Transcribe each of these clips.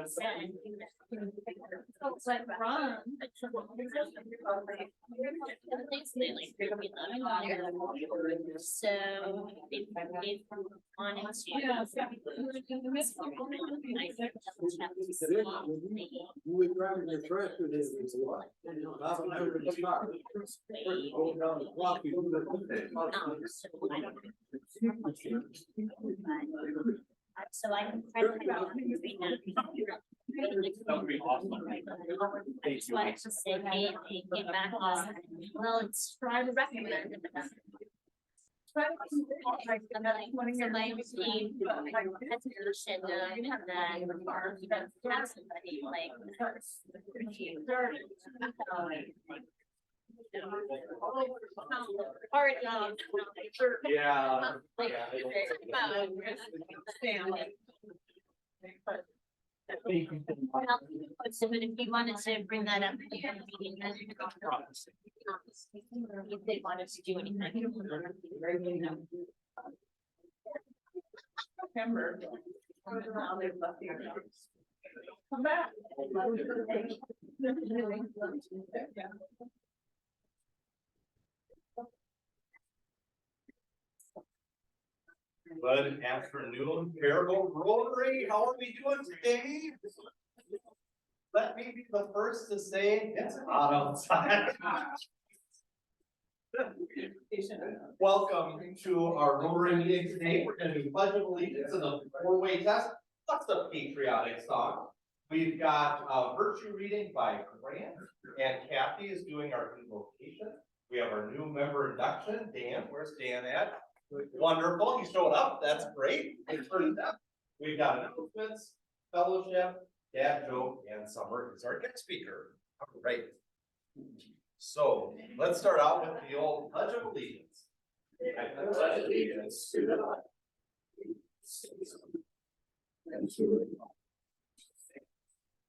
It's like Ron. So if wanted You would grab your trash with this. so I can try to figure out how to read that. That would be awesome. I just wanted to say, hey, get back on. Well, it's try to recommend it. Somebody received education and then have somebody like. Yeah. So, but if you wanted to bring that up, you can meeting then. If they wanted to do anything. Come back. Good afternoon, Faribault Rotary. How are we doing today? Let me be the first to say it's hot outside. Welcome to our Rotary meeting today. We're going to do Pledge of Allegiance and the four-way test. That's the patriotic song. We've got virtue reading by Grant, and Kathy is doing our invocation. We have our new member induction. Dan, where's Dan at? Wonderful, you showed up. That's great. We've got announcements, fellowship, dad joke, and Summer is our guest speaker. All right. So let's start out with the old Pledge of Allegiance. I pledge allegiance to the flag and to the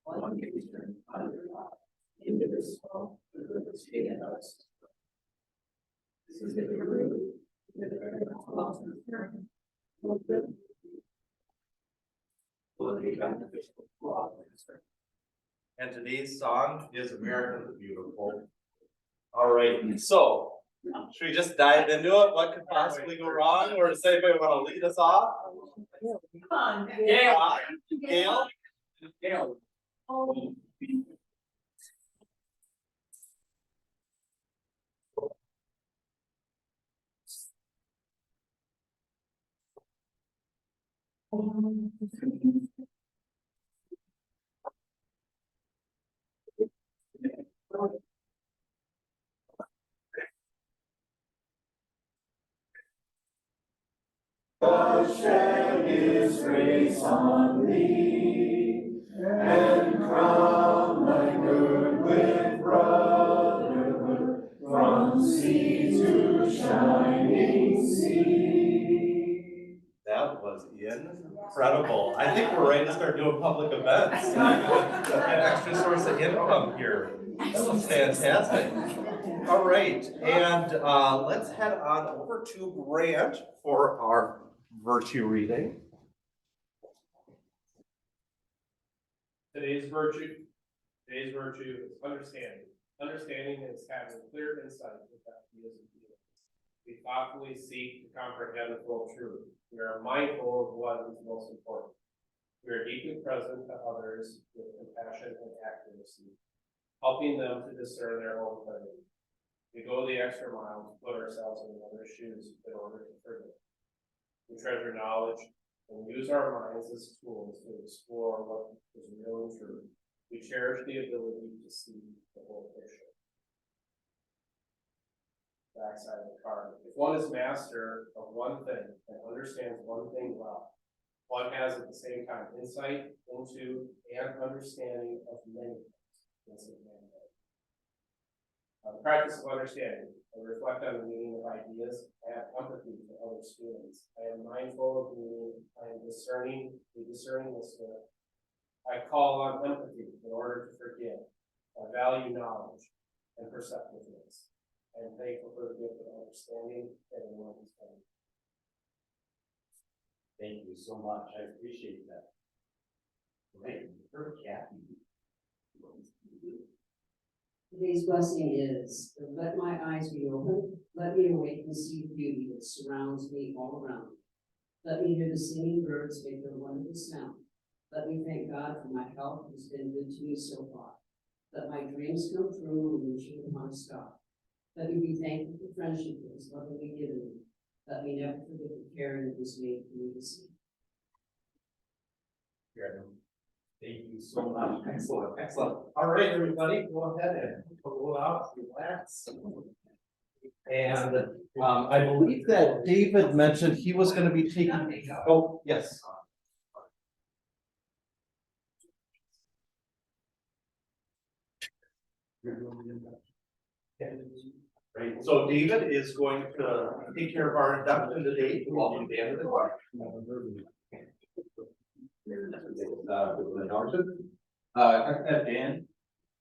one nation under God, indivisible, with liberty and justice. This is the true. And today's song is America the Beautiful. All right, so should we just dive into it? What could possibly go wrong? Or does anybody want to lead us off? Come on, Gail. Gail? Gail. God shed his grace on thee, and crown thy good with brotherhood, from sea to shining sea. That was incredible. I think we're ready to start doing public events. An extra source of income here. That was fantastic. All right, and let's head on over to Grant for our virtue reading. Today's virtue is understanding. Understanding is having clear insight into ideas and feelings. We thoughtfully seek to comprehend the full truth. We are mindful of what is most important. We are deeply present to others with compassion and accuracy, helping them to discern their own clarity. We go the extra mile to put ourselves in other's shoes in order to forgive. We treasure knowledge and use our minds as tools to explore what is real and true. We cherish the ability to see the whole picture. Backside of the card. If one is master of one thing and understands one thing well, one has at the same time insight into and understanding of many things. The practice of understanding. I reflect on the meaning of ideas. I have empathy for others' feelings. I am mindful of meaning. I am discerning listener. I call on empathy in order to forgive. I value knowledge and perceptiveness. I am thankful for the gift of understanding everyone is coming. Thank you so much. I appreciate that. Great. For Kathy. Today's blessing is, let my eyes be open, let me awake and see the beauty that surrounds me all around. Let me hear the singing birds make their wonderful sound. Let me thank God for my health, who's been good to me so far. Let my dreams come true and reach upon a star. Let me be thankful for friendship that is lovingly given me. Let me never forget the care that was made for me to see. Thank you so much. Excellent, excellent. All right, everybody, go ahead and pull out, relax. And I believe that David mentioned he was gonna be taking, oh, yes. Right, so David is going to take care of our induction today. Welcome Dan to the bar. Dan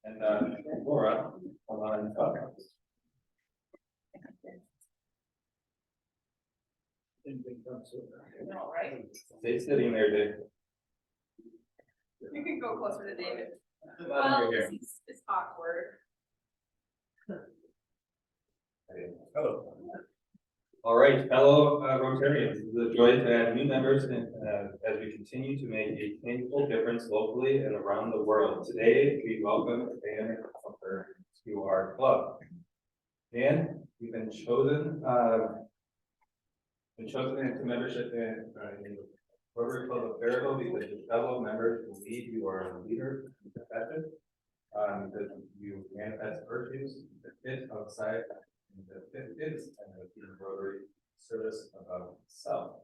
and Laura. No, right? Stay sitting there, Dave. You can go closer to David. Well, It's awkward. Hello. All right, fellow Rotarians, it's a joy to add new members as we continue to make a tangible difference locally and around the world. Today, we welcome Dan Comfort to our club. Dan, you've been chosen into membership in Rotary Club of Faribault because your fellow members believe you are a leader in the profession. That you manifest virtues that fit outside and that fit is and the Rotary service above self.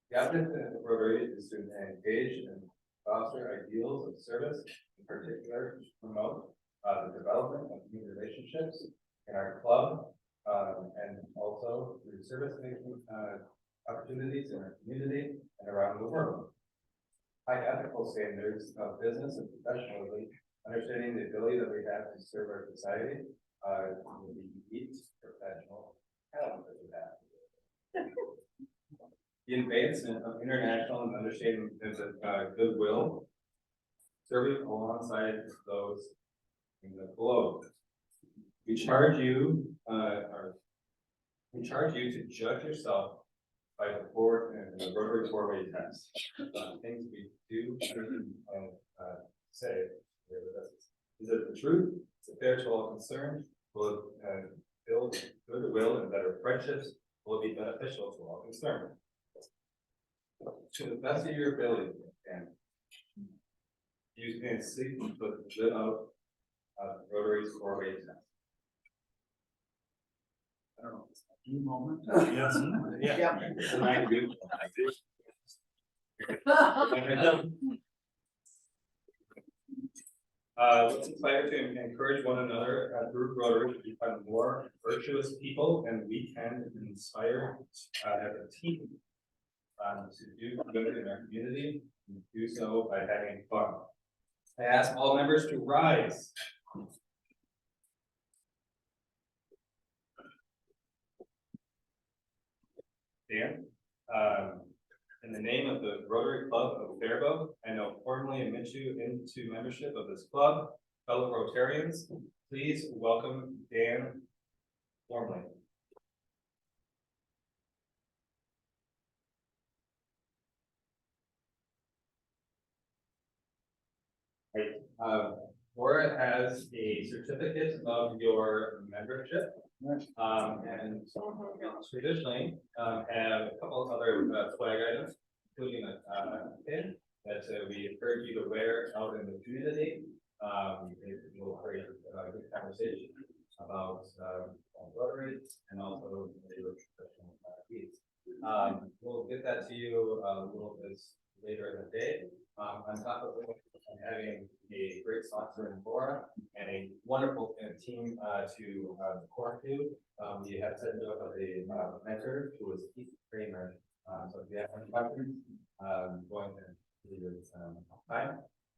The object of Rotary is to engage and foster ideals of service, in particular to promote the development of new relationships in our club, and also through service making opportunities in our community and around the world. High ethical standards of business and professionalism, understanding the ability that we have to serve our society, the unique professional talent that we have. The advancement of international and understanding of goodwill, serving alongside those in the globe. We charge you to judge yourself by the Rotary 4-way test. Things we do and say. Is it the truth? Is it fair to all concerned? Will it build goodwill and better friendships? Will it be beneficial to all concerned? To the best of your ability, and you can seek to live out Rotary's 4-way test. I don't know. A few moments. Yes. Yeah. I do. Let's inspire to encourage one another at Group Rotary to become more virtuous people, and we can inspire as a team to do good in our community and do so by having fun. I ask all members to rise. Dan, in the name of the Rotary Club of Faribault, I now formally admit you into membership of this club. Fellow Rotarians, please welcome Dan formally. Right. Laura has a certificate of your membership. And traditionally have a couple of other flag items, including a pin that we encourage you to wear out in the community. It will create a good conversation about Rotary and also your professional needs. We'll get that to you a little bit later in the day. On top of it, having a great sponsor in Laura and a wonderful team to report to. We have set up a mentor who is Keith Kramer. So if you have any questions, going to your time,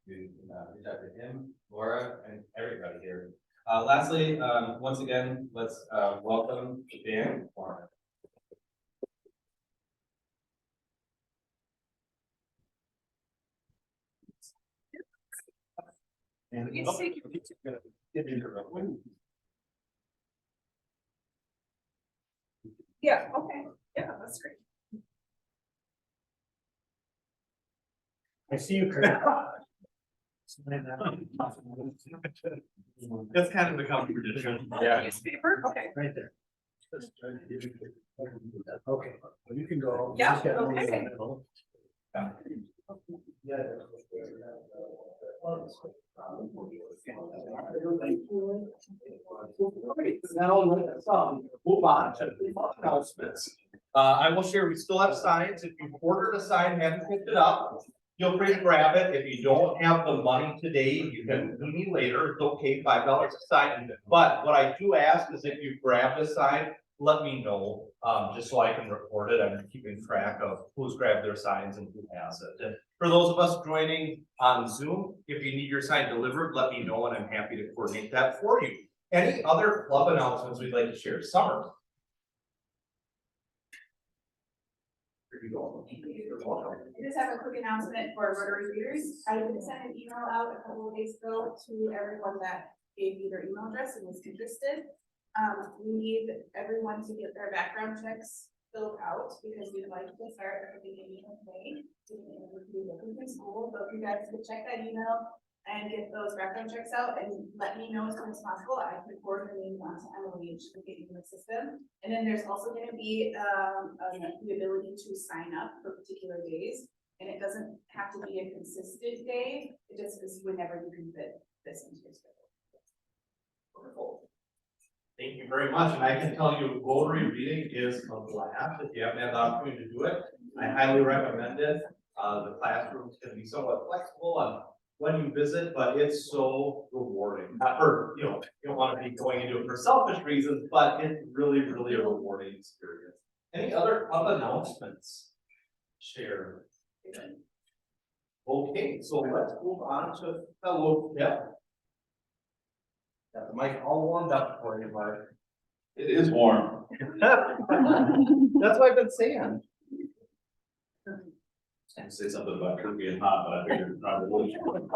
you can reach out to him, Laura, and everybody here. Lastly, once again, let's welcome Dan Warren. It's taking- Yeah, okay, yeah, that's great. I see you, Kurt. That's kind of become tradition. Yeah. Newspaper, okay. Right there. Okay, well, you can go. Yeah, Just get one in the okay. middle. Now, let's move on to announcements. I will share, we still have signs. If you ordered a sign, and haven't picked it up, feel free to grab it. If you don't have the money today, you can meet me later. It's okay, $5 a sign. But what I do ask is if you grab the sign, let me know, just so I can record it. I'm keeping track of who's grabbed their signs and who has it. And for those of us joining on Zoom, if you need your sign delivered, let me know and I'm happy to coordinate that for you. Any other club announcements we'd like to share? Summer? Here you go. You're welcome. I just have a quick announcement for Rotary readers. I did send an email out a couple of days ago to everyone that gave me their email address and was interested. We need everyone to get their background checks filled out because we'd like to start at the beginning of May. We're looking for school, so if you guys could check that email and get those background checks out and let me know as soon as possible, I can forward your name on to Emily and she can get you in the system. And then there's also gonna be, the ability to sign up for particular days. And it doesn't have to be a consistent day, it just is whenever you can fit this into your schedule. Wonderful. Thank you very much, and I can tell you, Rotary reading is a blast. If you haven't had the opportunity to do it, I highly recommend it. The classrooms can be somewhat flexible on when you visit, but it's so rewarding. Not for, you don't want to be going into it for selfish reasons, but it's really, really a rewarding experience. Any other announcements? Share. Okay, so let's move on to fellowship. Got the mic all warmed up for you, Mark. It is warm. That's what I've been saying. I say something about Kurt being hot, but I figured it probably would.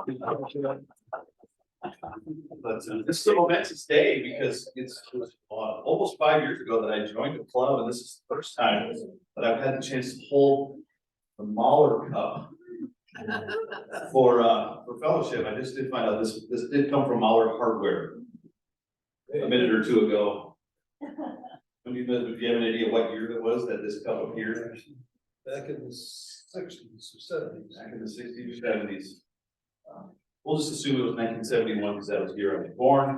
But this is a momentous day because it was almost 5 years ago that I joined the club, and this is the first time that I've had the chance to hold the Mahler Cup for fellowship. I just did find out this did come from Mahler Hardware a minute or two ago. If you have an idea what year it was that this cup appeared? Back in the 60s or 70s. Back in the 60s or 70s. We'll just assume it was 1971 because that was the year I was born.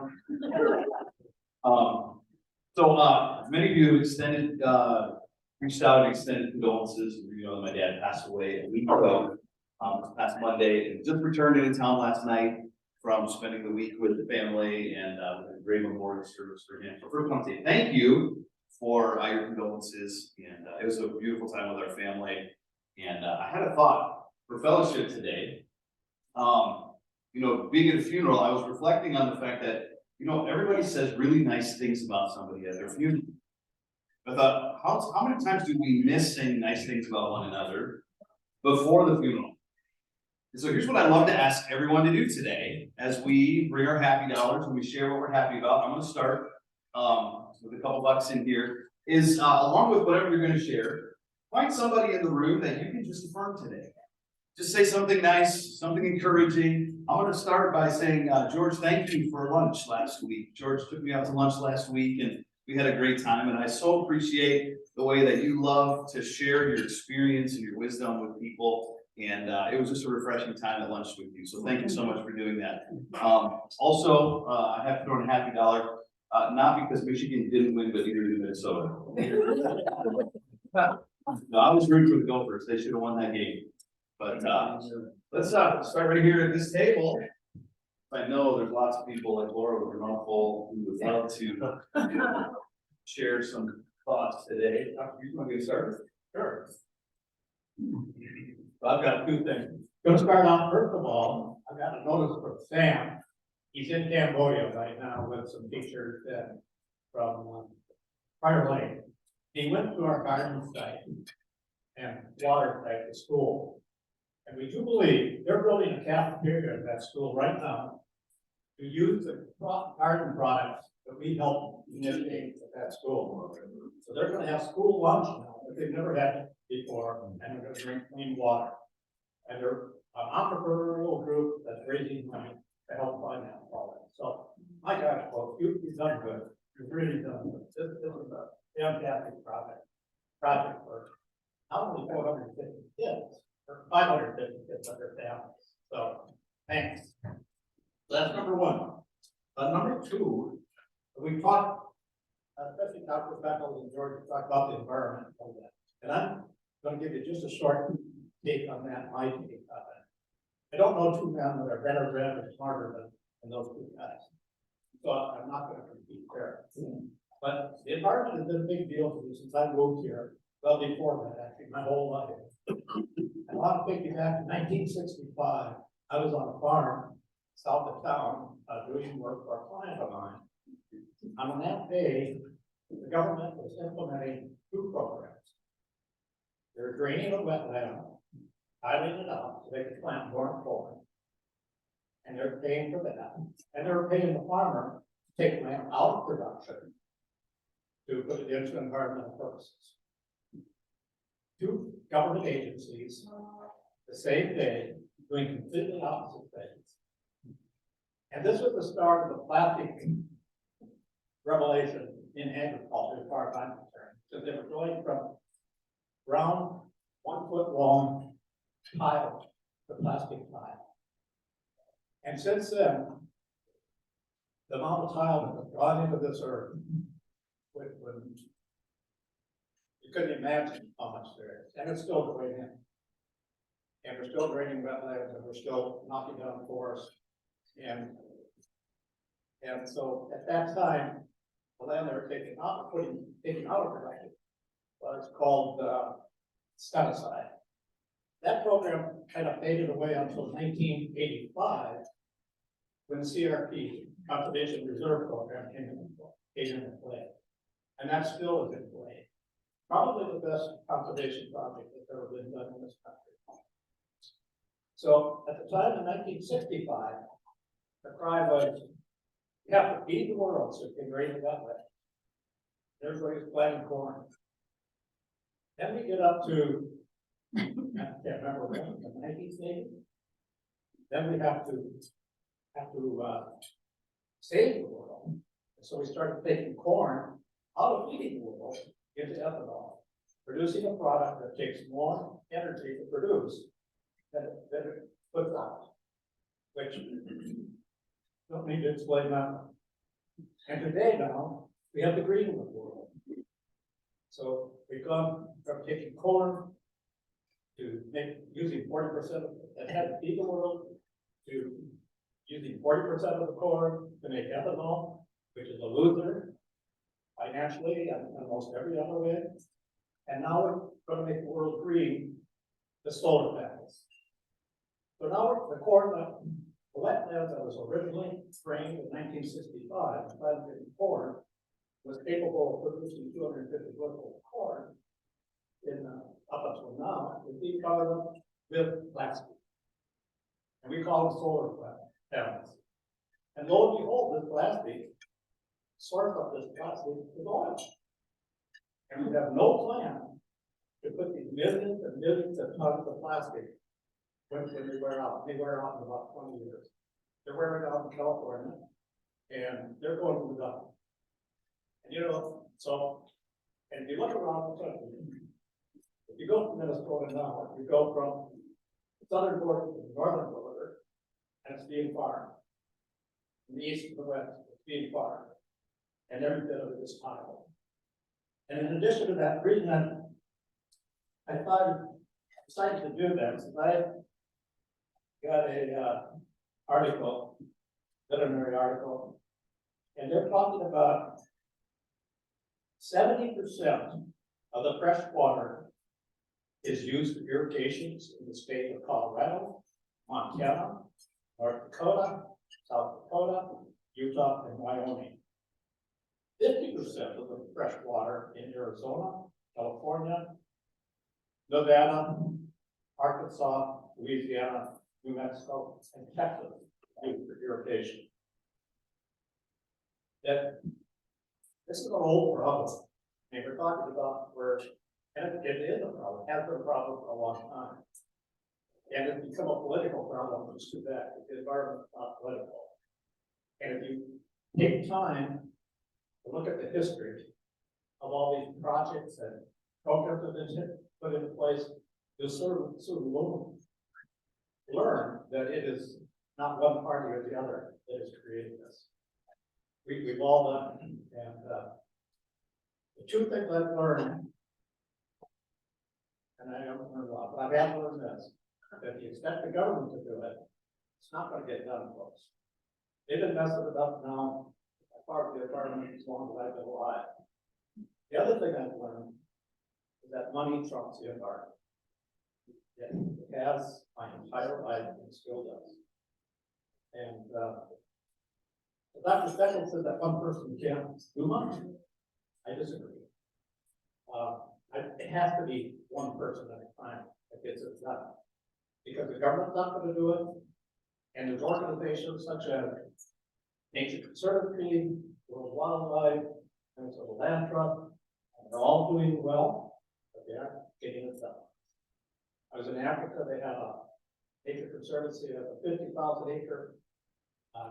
Many of you extended, reached out and extended condolences. You know, my dad passed away a week ago, last Monday, and just returned into town last night from spending the week with the family and a great memorial service for him. So first, I want to say thank you for your condolences, and it was a beautiful time with our family. And I had a thought for fellowship today. You know, being at a funeral, I was reflecting on the fact that, you know, everybody says really nice things about somebody at their funeral. I thought, how many times do we miss saying nice things about one another before the funeral? And so here's what I'd love to ask everyone to do today as we bring our happy dollars and we share what we're happy about. I'm gonna start with a couple bucks in here, is along with whatever you're gonna share, find somebody in the room that you can just affirm today. Just say something nice, something encouraging. I'm gonna start by saying, George, thank you for lunch last week. George took me out to lunch last week and we had a great time, and I so appreciate the way that you love to share your experience and your wisdom with people. And it was just a refreshing time at lunch with you. So thank you so much for doing that. Also, I have to throw in a happy dollar, not because Michigan didn't win, but neither did Minnesota. No, I was rooting for the Gophers. They should have won that game. But let's start right here at this table. I know there's lots of people like Laura with her mouth full who would love to share some thoughts today. You want to get started? Sure. I've got two things. Gonna start off, first of all, I got a notice from Sam. He's in Cambodia right now with some teachers from Prior Lake. He went to our garden site and water site, the school. And we do believe they're building a cafeteria at that school right now. to use the garden products that we help initiate at that school. So they're gonna have school lunch now, that they've never had before, and they're gonna drink clean water. And they're an entrepreneurial group that's raising money to help finance all that. So, my gosh, folks, you've done good. You've really done good. This is a fantastic project for not only 450 kids, or 550 kids and their families. So, thanks. That's number one. Number two, we talked, especially Dr. Beckles and George talked about the environment and all that. And I'm gonna give you just a short take on that, my take on it. I don't know two men that are better read or smarter than those two guys. So I'm not gonna compete there. But the environment has been a big deal to me since I moved here, well before that, actually, my whole life. And I want to take you back to 1965. I was on a farm south of town, doing work for a client of mine. And on that day, the government was implementing two programs. They're draining a wetland, tiling it up so they could plant more corn. And they're paying for that. And they're paying the farmer to take land out of production to put it into environmental purposes. Two government agencies, the same day, doing completely opposite things. And this was the start of the plastic revelation in agriculture, as far as I'm concerned. So they were going from round, 1 foot long tile to plastic tile. And since then, the amount of tile that has gone into this earth, when you couldn't imagine how much there is, and it's still going in. And we're still draining wetlands, and we're still knocking down forests. And so at that time, the land they were taking out of production was called Stemicide. That program kind of faded away until 1985, when the CRP, Conservation Reserve Program, came into play. And that still is in play. Probably the best conservation project that's ever been done in this country. So at the time in 1965, the cry was, you have to feed the world so you can raise it that way. Everybody's planting corn. Then we get up to, I can't remember when, the 1980s. Then we have to save the world. So we started taking corn out of feeding the world into ethanol, producing a product that takes more energy to produce than it puts out, which don't need to explain that. And today now, we have the green world. So we've gone from taking corn to using 40% of it that had to feed the world to using 40% of the corn to make ethanol, which is a loser financially and almost every other way. And now we're going to make the world green, the solar panels. So now the corn, the wetland that was originally drained in 1965, planted corn, was capable of producing 250 bushels of corn up until now, is being covered up with plastic. And we call them solar panels. And lo and behold, this plastic, source of this plastic is oil. And we have no plan to put these millions and millions of tons of plastic when they wear out. They wear out in about 20 years. They're wearing out in California, and they're going to the dump. And so, and if you look around the country, if you go from Minnesota now, you go from the southern border to the northern border, and it's being farmed. From the east to the west, it's being farmed. And every bit of it is tile. And in addition to that, the reason I decided to do that is I got a veterinary article, and they're talking about 70% of the fresh water is used for irrigations in the state of Colorado, Montana, North Dakota, South Dakota, Utah, and Wyoming. 50% of the fresh water in Arizona, California, Nevada, Arkansas, Louisiana, New Mexico, and Texas used for irrigation. that this is an old problem. And we're talking about where, and it is a problem, has been a problem for a long time. And it's become a political problem, which is too bad, because the environment is not political. And if you take time to look at the history of all these projects and programs that have been put into place, you'll sort of learn that it is not one party or the other that has created this. We've all done it. And the two things I've learned, and I haven't learned a lot, but I have learned this, that if you expect the government to do it, it's not gonna get done, folks. They've been messing it up now, as far as the environment, as long as I've been alive. The other thing I've learned is that money trumps the environment. It has my entire life and still does. And Dr. Steckel said that one person can't do much. I disagree. It has to be one person at a time that gets it done. Because the government's not gonna do it. And there's organizations such as Nature Conservancy, World Wildlife, Minnesota Land Trust, and they're all doing well, but they aren't getting it done. I was in Africa, they have a Nature Conservancy, has a 50,000 acre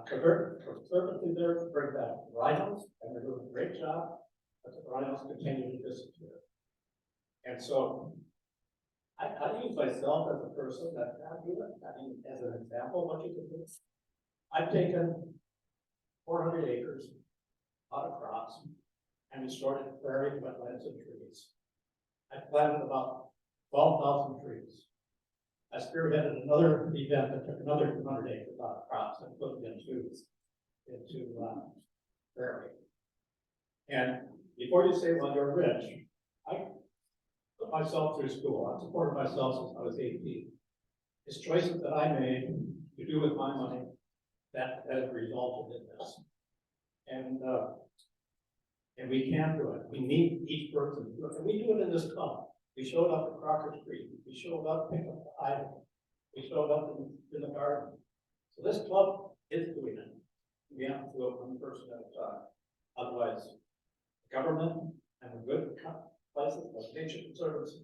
conservancy there to bring back rhinos, and they're doing a great job, but the rhinos continue to disappear. And so, I use myself as a person that can do it, I mean, as an example of what you can do. I've taken 400 acres out of crops and restored it to prairie, wetlands, and trees. I planted about 12,000 trees. I spearheaded another event that took another 200 acres out of crops and put them into prairie. And before you say, well, you're rich, I put myself through school. I've supported myself since I was 18. It's choices that I made to do with my money that have resulted in this. And we can do it. We need each person to do it. And we do it in this club. We showed up at Crocker Street. We showed up, picked up the item. We showed up in the garden. So this club is doing it. We have to do it one person at a time. Otherwise, the government and the good places like Nature Conservancy,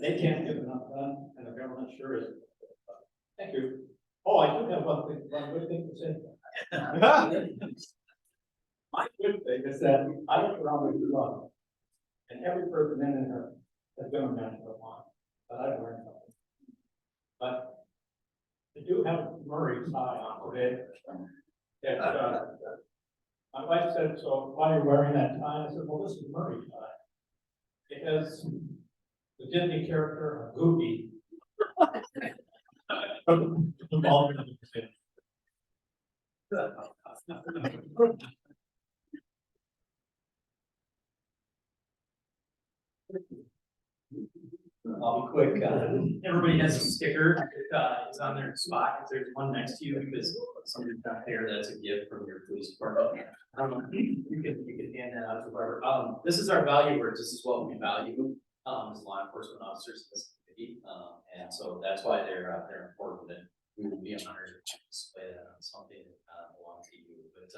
they can't get enough done, and the government sure is. Thank you. Oh, I do have one good thing to say. My good thing is that I look around the club, and every person in here has been a mentor of mine, but I've learned something. But I do have Murray tie on today. And my wife said, so why are you wearing that tie? I said, well, this is Murray tie. It has the Disney character of Goofy. I'll be quick. Everybody has a sticker. It's on their spot. If there's one next to you, because somebody's not there, that's a gift from your police department. You can hand that out to whoever. This is our value words. This is what we value as law enforcement officers in this community. And so that's why they're important, and we will be honored to display that on something that belongs to you. But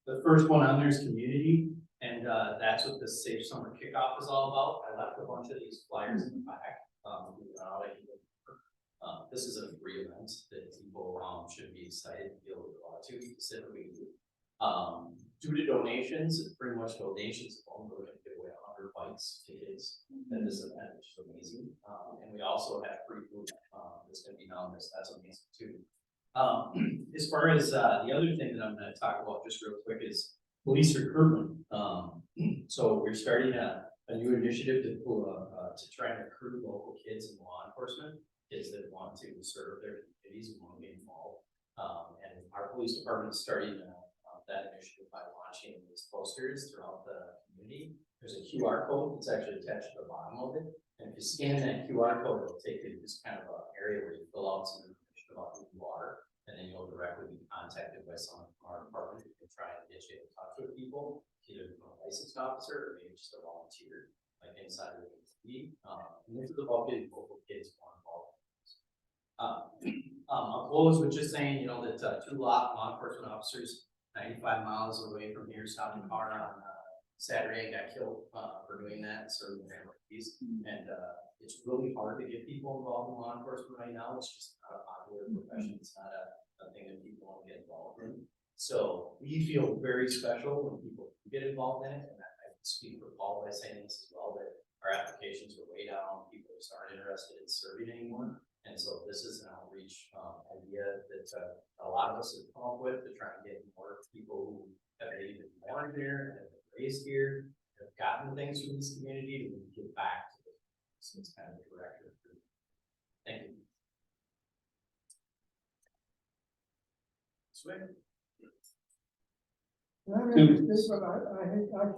the first one on there is community. And that's what the Safe Summer Kickoff is all about. I left a bunch of these flyers in the back. This is a free event that people should be excited to be able to go to, specifically due to donations. Pretty much donations alone, we're going to give away 100 bikes to kids at this event, which is amazing. And we also have free food that's going to be down this. That's amazing too. As far as the other thing that I'm going to talk about just real quick is police recruitment. So we're starting a new initiative to try and recruit local kids in law enforcement, kids that want to serve their communities and want to be involved. And our police department is starting that initiative by launching these posters throughout the community. There's a QR code that's actually attached to the bottom of it. And if you scan that QR code, it'll take you to this kind of an area where you fill out some information about who you are. And then you'll directly be contacted by someone from our department who can try and get you in touch with people, either a licensed officer or maybe just a volunteer, like inside of the community. And this is about getting local kids more involved. I'll close with just saying, that 2 law enforcement officers 95 miles away from here, stopped a car on Saturday and got killed for doing that, serving families. And it's really hard to get people involved in law enforcement right now. It's just not a popular profession. It's not a thing that people want to get involved in. So we feel very special when people get involved in it. And I can speak for Paul by saying this as well, that our applications are way down. People just aren't interested in serving anymore. And so this is an outreach idea that a lot of us have come up with to try and get more people who have maybe been born here and have been raised here, have gotten things from this community to give back to it. So it's kind of a direction. Thank you. Swear. I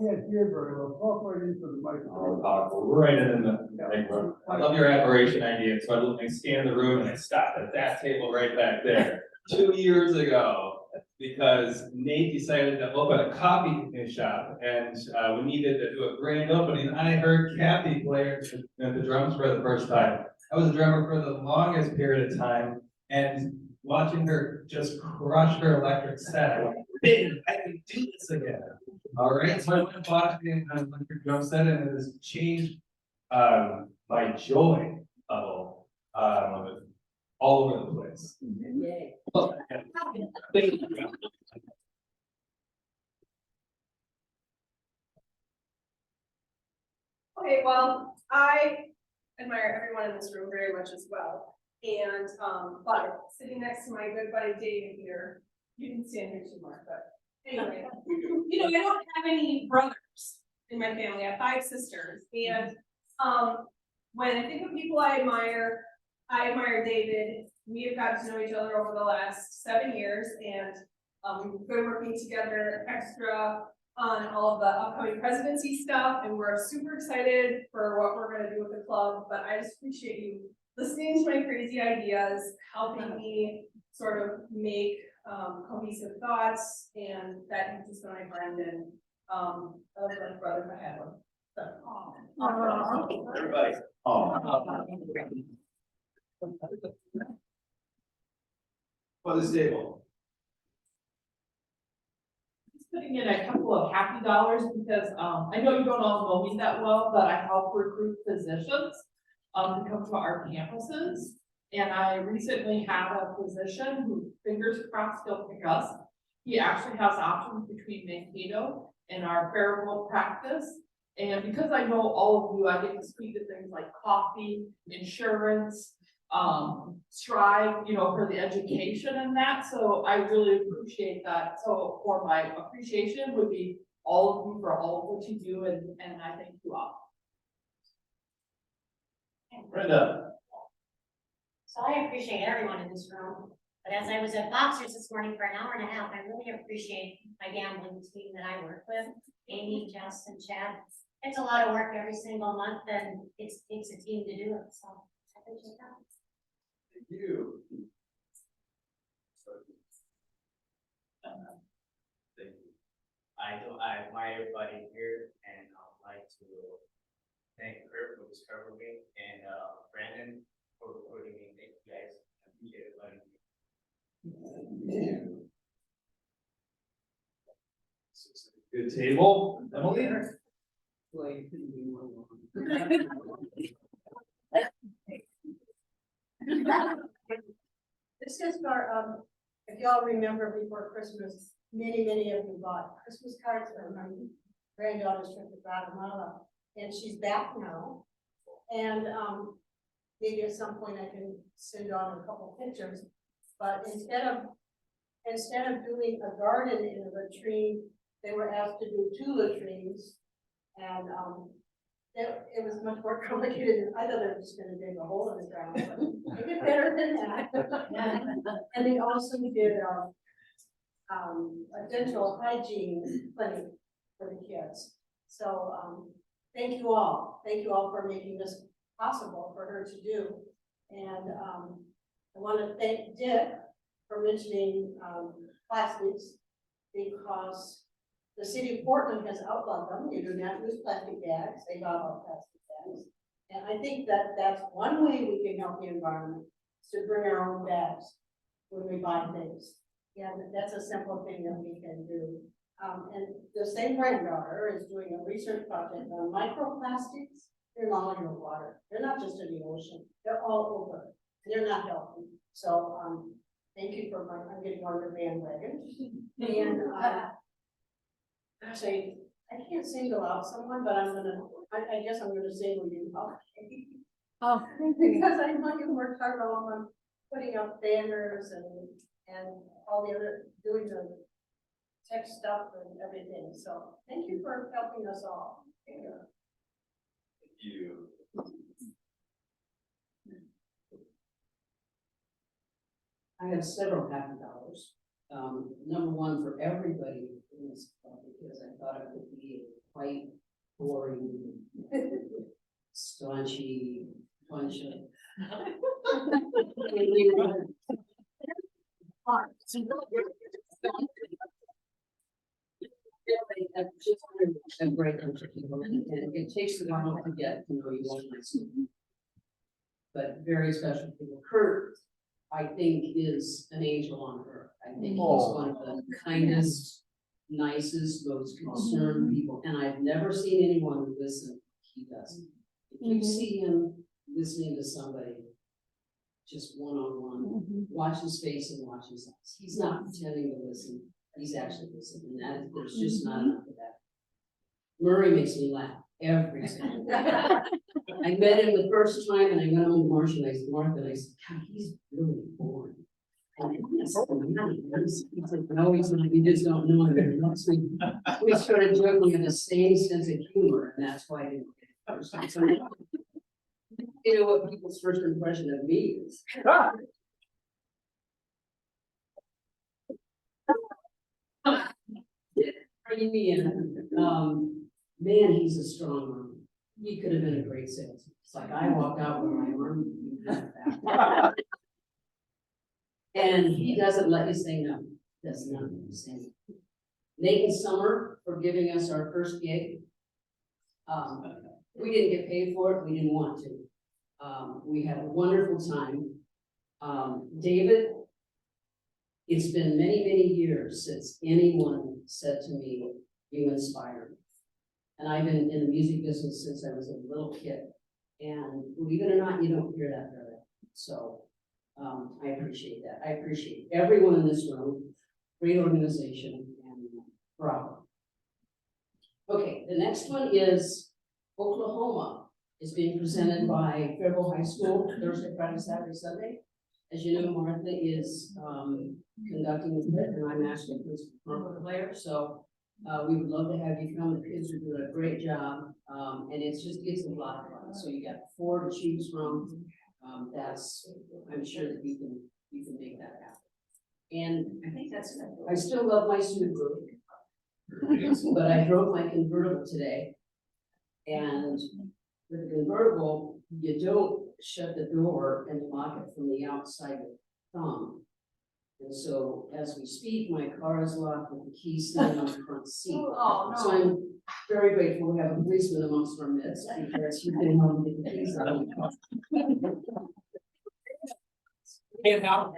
can't hear very well. Talk right into the microphone. We're right in the microphone. I love your admiration idea, so I scanned the room and I stopped at that table right back there 2 years ago. Because Nate decided to open a coffee shop and we needed to do a grand opening. I heard Kathy play the drums for the first time. I was a drummer for the longest period of time, and watching her just crush her electric set, I went, "Man, I can do this again." All right, so I went and bought an electric drum set, and it has changed my joy level all over the place. Yay. Thank you. Okay, well, I admire everyone in this room very much as well. And, but sitting next to my good buddy David here, you can stand here too, Mark, but anyway. You know, I don't have any brothers in my family. I have 5 sisters. And, when I think of people I admire David. We have gotten to know each other over the last 7 years, and we've been working together extra on all of the upcoming presidency stuff, and we're super excited for what we're gonna do with the club. But I just appreciate you listening to my crazy ideas, helping me sort of make cohesive thoughts, and that you've just been my friend, and I love my brother if I had one. So. Everybody. For this table. Just putting in a couple of happy dollars because I know you don't all know me that well, but I help recruit physicians to come to our campuses. And I recently had a physician who, fingers crossed, he'll pick us. He actually has options between Mankato and our Fairville practice. And because I know all of you, I get to speak to things like coffee, insurance, strive, you know, for the education and that. So I really appreciate that. So for my appreciation would be all of you for all of what you do, and I thank you all. Brenda. So I appreciate everyone in this room, but as I was at Boxers this morning for an hour and a half, I really appreciate my gambling team that I work with, Amy, Jess, and Chad. It's a lot of work every single month, and it takes a team to do it, so I appreciate that. Thank you. Thank you. I admire everybody here, and I'd like to thank Kurt for discovering me, and Brandon for recording me. Thank you guys. I appreciate everybody. Good table, Emily. This is for, if y'all remember before Christmas, many of you bought Christmas cards for my granddaughter's trip to Guatemala, and she's back now. And maybe at some point I can send on a couple pictures, but instead of doing a garden in a latrine, they were asked to do 2 latrines. And it was much more complicated than I thought. They were just gonna dig a hole in the ground, but they did better than that. And they also did a dental hygiene clinic for the kids. So thank you all for making this possible for her to do. And I want to thank Dick for mentioning plastics, because the city of Portland has outlawed them. You do not use plastic bags. They outlawed plastic bags. And I think that that's one way we can help the environment, is to bring our own bags when we buy things. And that's a simple thing that we can do. And the same granddaughter is doing a research project on microplastics in all your water. They're not just in the ocean, they're all over. They're not healthy. So, thank you for I'm getting on your bandwagon. And, gosh, I can't single out someone, but I guess I'm gonna single you out. Oh, thank you. Because I know you worked hard on putting up banners and all the other, doing the tech stuff and everything. So thank you for helping us all. Thank you. I have several happy dollars. Number one for everybody in this club, because I thought it would be a quite boring, staunchy bunch of. A great bunch of people, and it takes a while to get to know you all nicely. But very special people. Kurt, I think, is an angel on earth. I think he's one of the kindest, nicest, most concerned people, and I've never seen anyone listen like he does. If you see him listening to somebody, just one-on-one, watch his face and watch his eyes. He's not pretending to listen, he's actually listening, and that, there's just not enough of that. Murray makes me laugh every single time. I met him the first time and I went home to Marcia and I said, Martha, and I said, God, he's really boring. And he's like, no, he's not, you just don't know him. And next week, we started joking at the same sense of humor, and that's why I didn't get it first time. So, you know what people's first impression of me is. Bringing me in, man, he's a strong man. He could have been a great salesman. It's like I walked out with my arm. And he doesn't let you say no. Does not let you say no. Nathan Summer for giving us our first gig. We didn't get paid for it. We didn't want to. We had a wonderful time. David, it's been many, many years since anyone said to me, you inspire me. And I've been in the music business since I was a little kid. And believe it or not, you don't hear that very often. So I appreciate that. I appreciate everyone in this room, great organization, and bravo. Okay, the next one is Oklahoma. It's being presented by Fairville High School Thursday, Friday, Saturday, Sunday. As you know, Martha is conducting the event, and I'm actually a principal player. So we would love to have you come. The kids are doing a great job, and it's a lot of fun. So you got 4 to choose from. I'm sure that you can make that happen. And I think that's it. I still love my Subaru, but I drove my convertible today, and with the convertible, you don't shut the door and lock it from the outside with the thumb. And so as we speak, my car is locked with the key sitting on the front seat. Oh, no. So I'm very grateful to have a policeman amongst our midst, because he came home and get the keys out of the car. Can't help.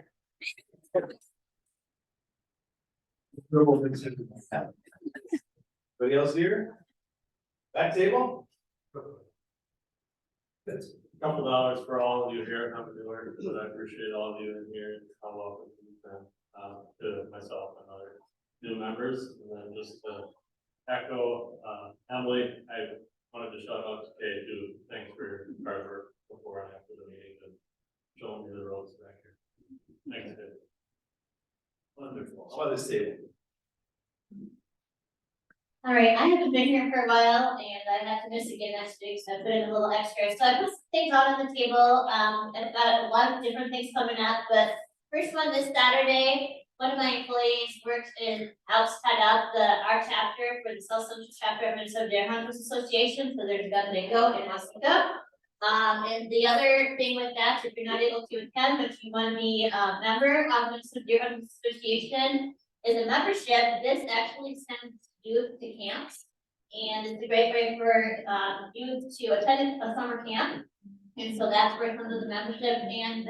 Anybody else here? Back table? Couple dollars for all of you here, I'm doing, but I appreciate all of you in here, and how welcome you've been, to myself and other new members, and then just to echo, Emily, I wanted to shout out to Kay too, thanks for your hard work before and after the meeting, and showing me the roads back here. Thanks, Kay. Wonderful. How about this table? All right, I haven't been here for a while and I have to miss again next week, so I put in a little extra. So I put some things out on the table. I've got a lot of different things coming up, but first one this Saturday, one of my employees works in, helps head up our chapter for the South Central chapter of Minnesota Deer Hunters Association. So there's Gun Bingo in Mustica. And the other thing with that, if you're not able to attend, but you want to be a member of the Minnesota Deer Hunters Association, is a membership. This actually sends youth to camps, and it's a great way for youth to attend a summer camp. And so that's where it comes with the membership, and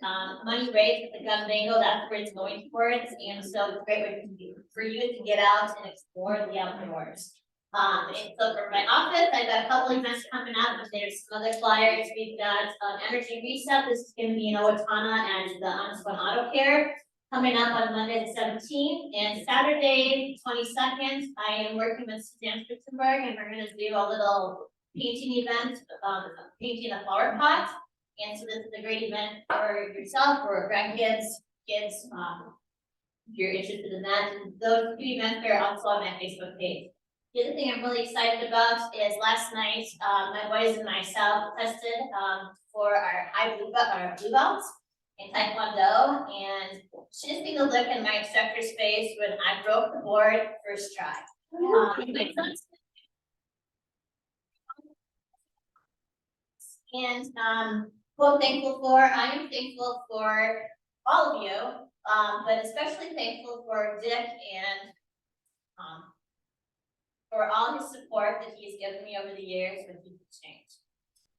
money raised with the gun bingo, that's where it's going towards, and so it's a great way for you to get out and explore the outdoors. And so for my office, I've got a couple events coming up, there's some other flyers, we've got, Energy Reset, this is gonna be in Owatonna and the Unspun Auto Care. Coming up on Monday the 17th, and Saturday 22nd, I am working with Suzanne Spitzenberg, and we're gonna do a little painting event, painting a flower pot. And so this is a great event for yourself or grandkids, kids, if you're interested in that. And those two events are also on my Facebook page. The other thing I'm really excited about is last night, my boys and myself tested for our blue belts in Taekwondo, and should have seen the look in my instructor's face when I broke the board first try. Who I'm thankful for, I am thankful for all of you, but especially thankful for Dick and for all his support that he's given me over the years with Youth Exchange.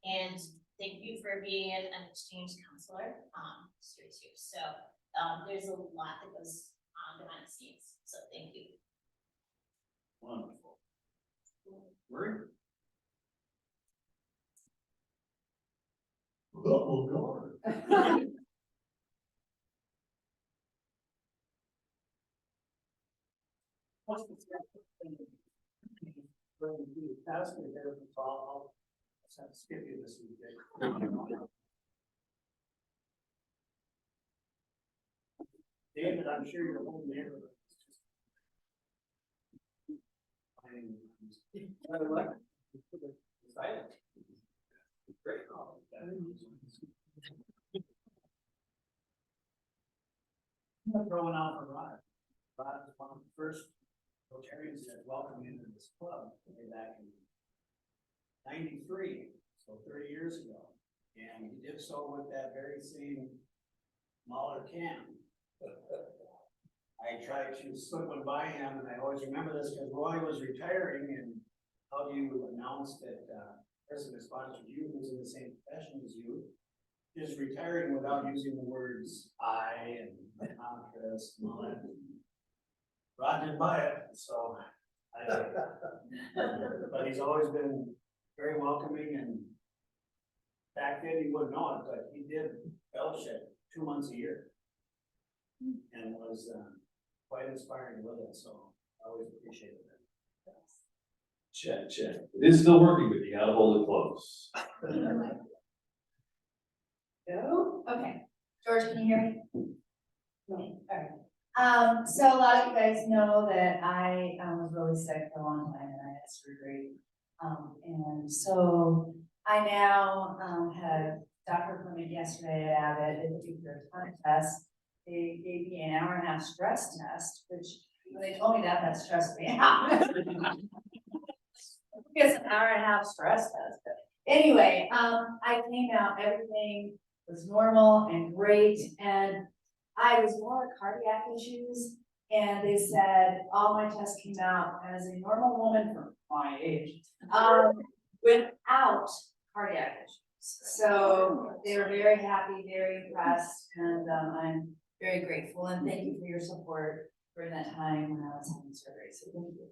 And thank you for being an exchange counselor, too. So there's a lot that goes on behind the scenes, so thank you. Wonderful. Murray? Oh, God. I'll skip you this week. David, I'm sure your whole neighborhood is just. Silent. Great. I'm throwing out for Rod. Rod is one of the first Rotarians that welcomed me into this club way back in '93, so 30 years ago. And he did so with that very same Mahler can. I tried to slip one by him, and I always remember this because Roy was retiring, and how do you announce that person that sponsored you, who's in the same profession as you, is retiring without using the words I and Chris and all that. Rod didn't buy it, so I did. But he's always been very welcoming, and back then he wouldn't know it, but he did fellowship 2 months a year. And was quite inspiring with it, so I always appreciated it. Check. It is still working, but you gotta hold it close. Go, okay. George, can you hear me? Okay, all right. So a lot of you guys know that I was really sick for a long time and I had surgery. And so I now had doctor appointment yesterday at Abbott to do their time test. They gave me an 1.5 hour stress test, which when they told me that stressed me out. It's an 1.5 hour stress test. But anyway, I came out, everything was normal and great. And I was more cardiac issues. And they said all my tests came out as a normal woman for my age, without cardiac issues. So they were very happy, very impressed, and I'm very grateful, and thank you for your support during that time when I was having surgery, so thank you.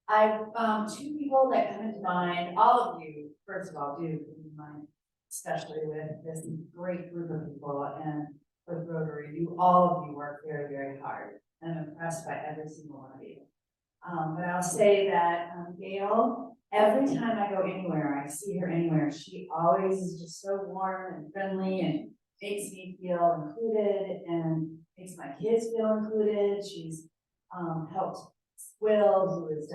I've, 2 people that come into mind, all of you, first of all, do come into mind, especially with this great group of people, and with Rotary, all of you work very, very hard, and I'm impressed by every single one of you. But I'll say that Gail, every time I go anywhere, I see her anywhere, she always is just so warm and friendly and makes me feel included and makes my kids feel included. She's helped Will, who is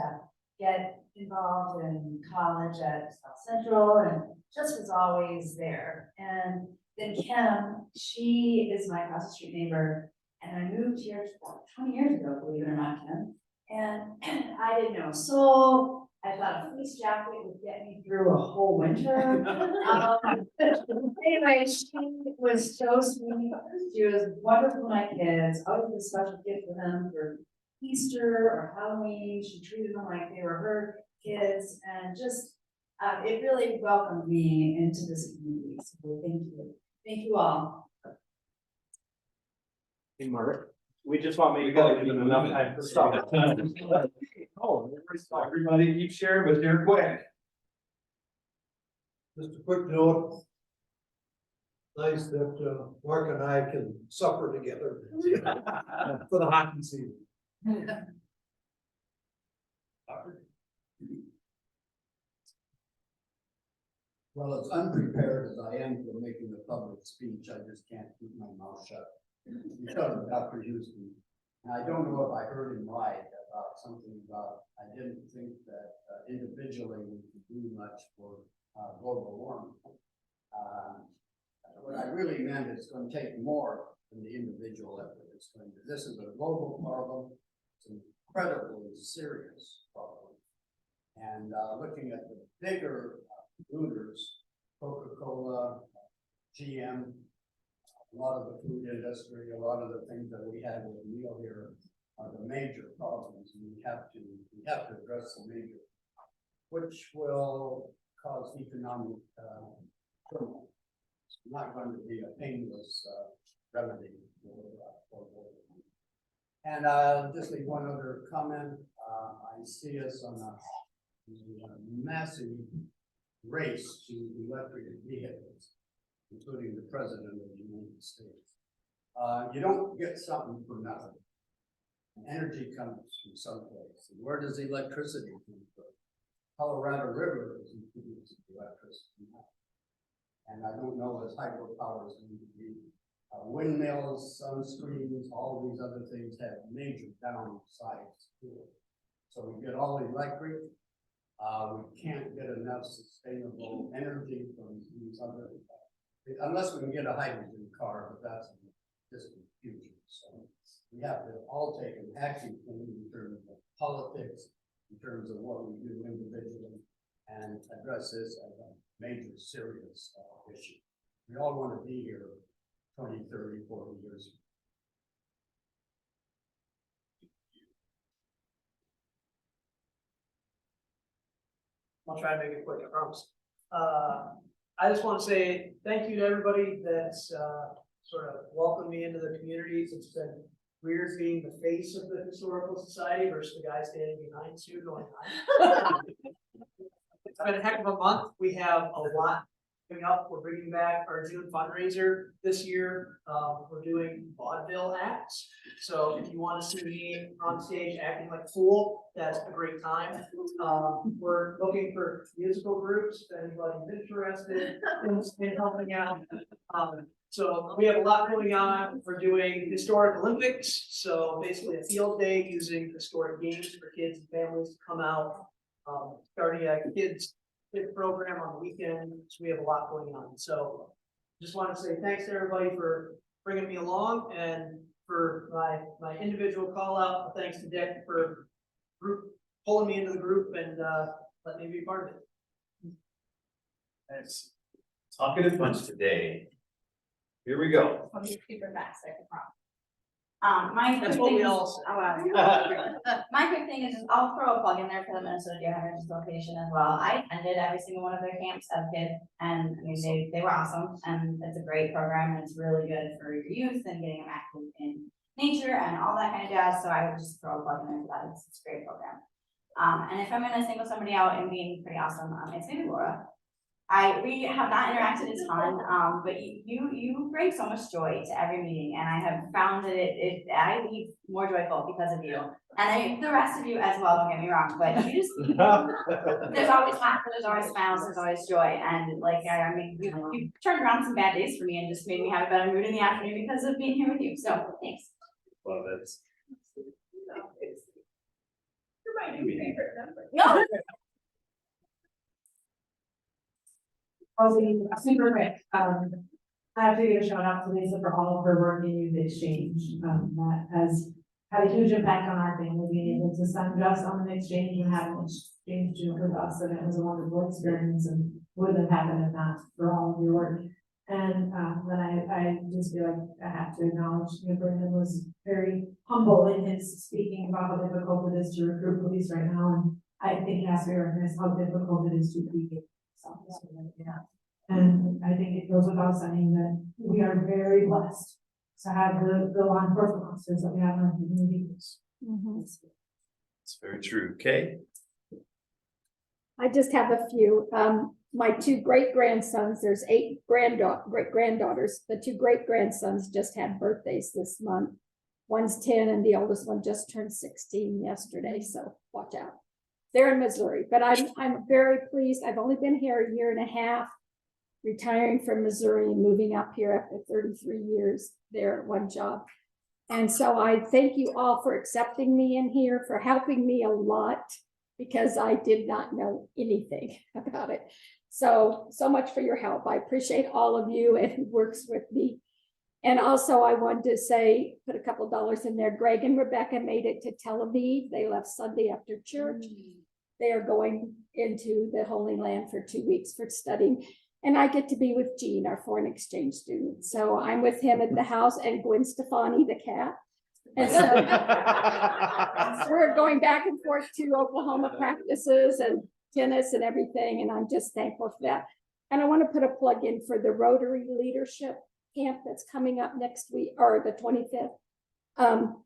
get involved in college at South Central, and just was always there. And then Kim, she is my across the street neighbor, and I moved here 20 years ago, believe it or not, Kim. And I didn't know a soul. I thought a fleece jacket would get me through a whole winter. Anyway, she was so sweet. She was wonderful to my kids. I always did a special gift for them for Easter or Halloween. She treated them like they were her kids, and just it really welcomed me into this community. So thank you all. Hey, Mark, we just want to We make. gotta give them enough time for stuff. Oh, Everybody keep sharing, but they're quick. Just a quick note. Nice that, Mark and I can suffer together for the hockey season. Well, as unprepared as I am for making a public speech, I just can't keep my mouth shut. Because of Dr. Houston. And I don't know if I heard him right about something about, I didn't think that individually we could do much for global warming. What I really meant is it's going to take more than the individual effort. This is a global problem. It's an incredibly serious problem. And looking at the bigger polluters, Coca-Cola, GM, a lot of the food industry, a lot of the things that we have with Neil here are the major problems. And we have to address the major, which will cause economic turmoil. It's not going to be a painless remedy. And just leave one other comment. I see us on a massive race to electric vehicles, including the President of the United States. You don't get something for nothing. Energy comes from someplace. And where does electricity come from? Colorado River is producing electricity now. And I don't know what hydropower is going to be. Windmills, sun screens, all these other things have major downsides to it. So we get all electric. We can't get enough sustainable energy from these other, unless we can get a hydrogen car, but that's in the distant future. So we have to all take an active thing in terms of politics, in terms of what we do individually, and address this as a major serious issue. We all want to be here 20, 30, 40 years. I'll try to make it quick, I promise. I just want to say thank you to everybody that's sort of welcomed me into the communities. It's been weird being the face of the Historical Society versus the guy standing behind you going, hi. It's been a heck of a month. We have a lot coming up. We're bringing back our June fundraiser this year. We're doing vaudeville acts. So if you want to see me on stage acting like a fool, that's a great time. We're looking for musical groups, if anybody's interested in helping out. So we have a lot going on. We're doing historic Olympics. So basically a field day using historic games for kids and families to come out. Starting a kids program on the weekend. So we have a lot going on. So just want to say thanks to everybody for bringing me along, and for my individual call out. Thanks to Dick for pulling me into the group and letting me be part of it. Thanks. Talkative bunch today. Here we go. I'll be super fast, I can promise. That's what we all say. My quick thing is just, I'll throw a plug in there for the Minnesota Deer Hunters Association as well. I attended every single one of their camps as a kid, and I mean, they were awesome, and it's a great program, and it's really good for your youth and getting them active in nature and all that kind of jazz. So I would just throw a plug in there for that. It's a great program. And if I'm gonna single somebody out and being pretty awesome, it's maybe Laura. We have not interacted a ton, but you bring so much joy to every meeting, and I have found that I leave more joyful because of you, and the rest of you as well. Don't get me wrong, but there's always laughter, there's always smiles, there's always joy, and like I mean, you turned around some bad days for me and just made me have a better mood in the afternoon because of being here with you. So thanks. Love it. You're my new favorite number. No. I'll be super quick. I have to give a shout out to Lisa for all of her work in Youth Exchange. That has had a huge impact on our family, being able to send us on an exchange and have an exchange student with us, and it was a wonderful experience and wouldn't have happened if not for all of your work. And then I just feel like I have to acknowledge, Brandon was very humble in his speaking about how difficult it is to recruit police right now, and I think he has to recognize how difficult it is to be here. And I think it goes without saying that we are very blessed to have the law enforcement officers that we have in our community. It's very true. Kay? I just have a few. My two great grandsons, there's 8 great granddaughters. The 2 great grandsons just had birthdays this month. One's 10 and the oldest one just turned 16 yesterday, so watch out. They're in Missouri, but I'm very pleased. I've only been here a year and a half, retiring from Missouri and moving up here after 33 years there at one job. And so I thank you all for accepting me in here, for helping me a lot, because I did not know anything about it. So much for your help. I appreciate all of you and who works with me. And also I wanted to say, put a couple dollars in there. Greg and Rebecca made it to Tel Aviv. They left Sunday after church. They are going into the Holy Land for 2 weeks for studying. And I get to be with Jean, our foreign exchange student. So I'm with him at the house, and Gwen Stefani, the cat. And so we're going back and forth to Oklahoma practices and tennis and everything. And I'm just thankful for that. And I want to put a plug in for the Rotary Leadership Camp that's coming up next week, or the 25th.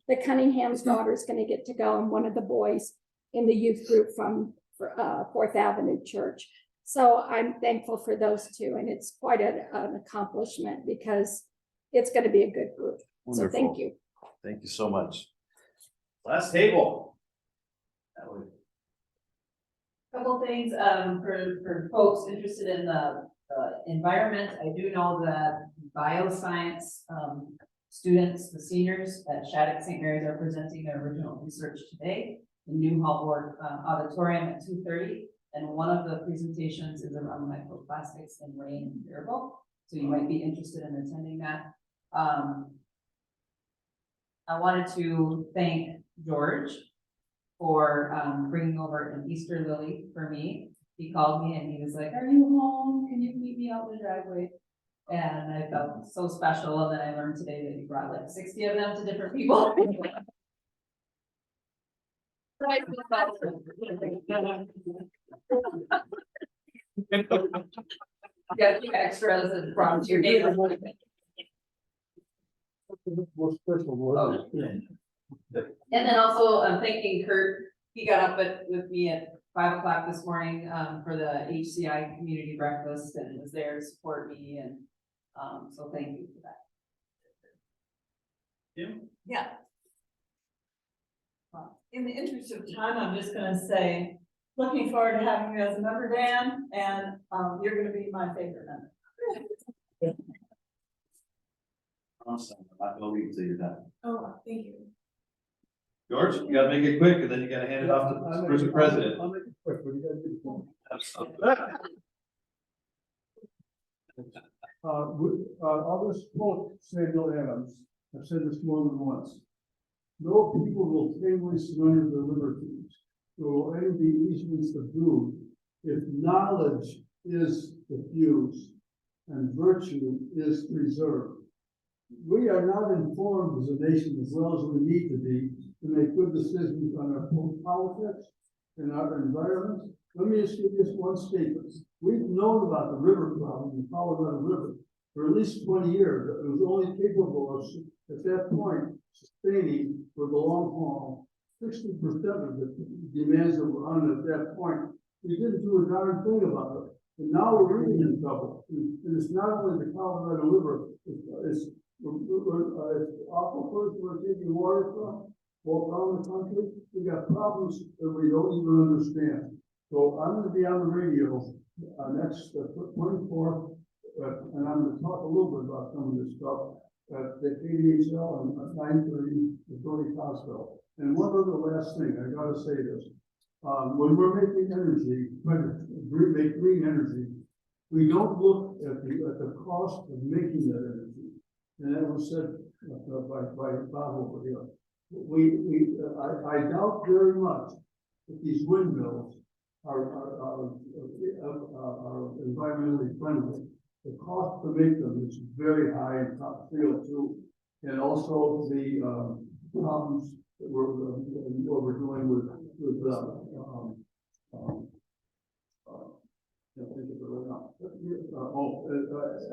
The Cunningham's daughter is going to get to go, and one of the boys in the youth group from 4th Avenue Church. So I'm thankful for those two, and it's quite an accomplishment because it's going to be a good group. Wonderful. So thank you. Thank you so much. Last table. That would- Couple things, for folks interested in the environment, I do know that bioscience, students, the seniors at Shattuck St. Mary's are presenting their original research today in New Hallborg Auditorium at 2:30. And one of the presentations is around microplastics in rain and durable. So you might be interested in attending that. I wanted to thank George for bringing over an Easter lily for me. He called me and he was like, "Are you home? Can you meet me out in the driveway?" And I felt so special. And then I learned today that he brought like 60 of them to different people. Got a few extras and brought to your neighbor. More special one. And then also I'm thanking Kurt. He got up with me at 5 o'clock this morning for the HCI community breakfast and was there to support me, and so thank you for that. Yeah. In the interest of time, I'm just gonna say, looking forward to having you as a member, Dan, and you're gonna be my favorite member. Awesome. I believe till you're done. Oh, thank you. George, you gotta make it quick and then you gotta hand it off to the first president. I'll make it quick. What do you gotta do? I'll just quote Samuel Adams. I've said this more than once. No people will tamely surrender their liberties, nor any be easily subdued, if knowledge is diffused and virtue is preserved. We are not informed as a nation as well as we need to be to make good decisions on our politics and our environment. Let me just give you this one statement. We've known about the river problem, the Colorado River, for at least 20 years. It was only capable of, at that point, sustaining for the long haul 60% of the demands that were on at that point. We didn't do a darn thing about it. And now we're really in trouble. And it's not only the Colorado River, it's aquifers we're taking water from all around the country. We got problems that we don't even understand. So I'm going to be on the radio next 24th, and I'm going to talk a little bit about some of this stuff at the KDHL and 9:30 at Tony Cosgrove. And one other last thing, I got to say this. When we're making energy, trying to make green energy, we don't look at the cost of making that energy. And that was said by Bob over here. I doubt very much that these windmills are environmentally friendly. The cost to make them is very high in CO2, and also the problems that what we're doing with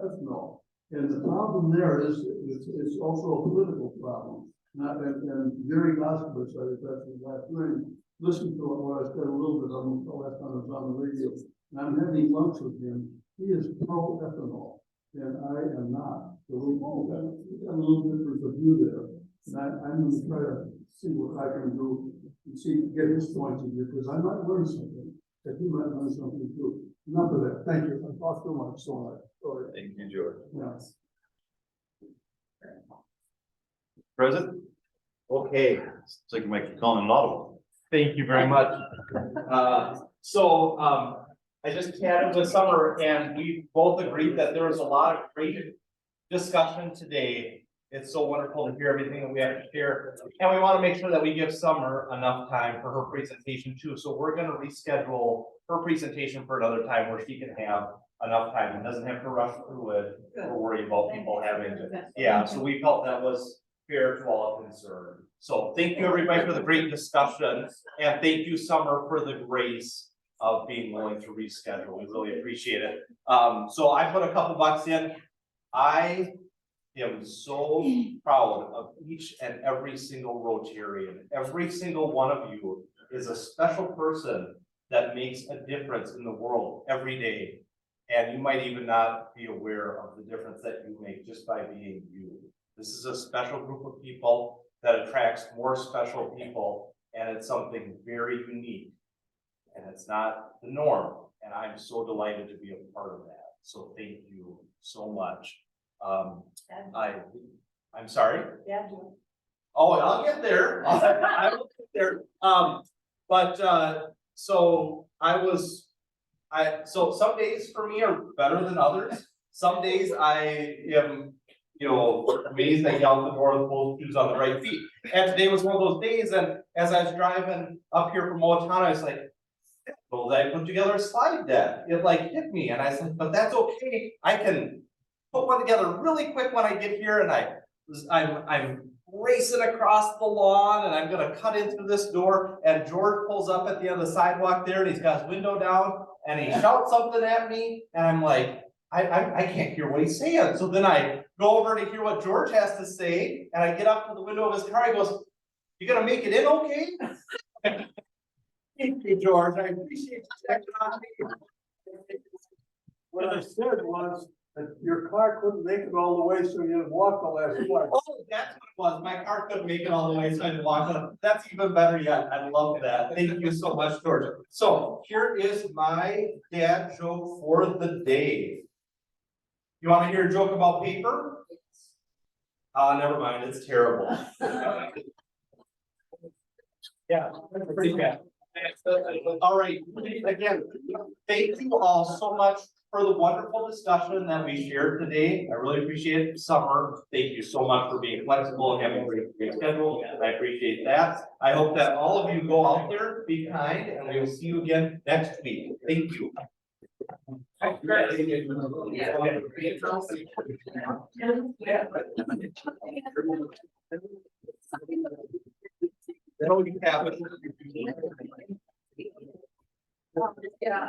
ethanol. And the problem there is, it's also a political problem. Not, and Gary Goskowitz, that's the last name, listened to what I said a little bit on the last time I was on the radio. And I'm having lunch with him. He is pro ethanol, and I am not. So we got a little difference of view there. And I'm gonna try to see what I can do and get his point of view, because I might learn something, that he might learn something too. Enough of that. Thank you. I talked too much, so much. Sorry. Thank you, George. Yes. Present? Okay, It's like you might keep calling it audible. thank you very much. I just chatted with Summer and we both agreed that there was a lot of great discussion today. It's so wonderful to hear everything that we have to share. And we want to make sure that we give Summer enough time for her presentation too. So we're gonna reschedule her presentation for another time where she can have enough time and doesn't have to rush through it or worry about people having to. Yeah, so we felt that was fair to all concerned. So thank you everybody for the great discussion and thank you Summer for the grace of being willing to reschedule. We really appreciate it. So I put a couple bucks in. I am so proud of each and every single Rotarian. Every single one of you is a special person that makes a difference in the world every day. And you might even not be aware of the difference that you make just by being you. This is a special group of people that attracts more special people, and it's something very unique. And it's not the norm, and I'm so delighted to be a part of that. So thank you so much. I'm sorry? Yeah. Oh, I'll get there. I will get there. So some days for me are better than others. Some days I am, amazed I got out the door with both shoes on the right feet. And today was one of those days, and as I was driving up here from Owatonna, I was like, well, I put together a slide deck. It like hit me, and I said, but that's okay. I can put one together really quick when I get here, and I'm racing across the lawn, and I'm gonna cut in through this door, and George pulls up at the end of the sidewalk there, and he's got his window down, and he shouts something at me, and I'm like, I can't hear what he's saying. So then I go over to hear what George has to say, and I get up to the window of his car. He goes, "You gonna make it in okay?" Thank you, George. I appreciate you checking on me. What I said was that your car couldn't make it all the way, so you had to walk the last part. Oh, that's what it was. My car couldn't make it all the way, so I had to walk on. That's even better yet. I love that. Thank you so much, George. So here is my dad joke for the day. You want to hear a joke about paper? Never mind. It's terrible. Yeah, pretty bad. All right, again, thank you all so much for the wonderful discussion that we shared today. I really appreciate it. Summer, thank you so much for being flexible and having a great schedule. I appreciate that. I hope that all of you go out there, be kind, and we will see you again next week. Thank you. That'll be happening. Yeah.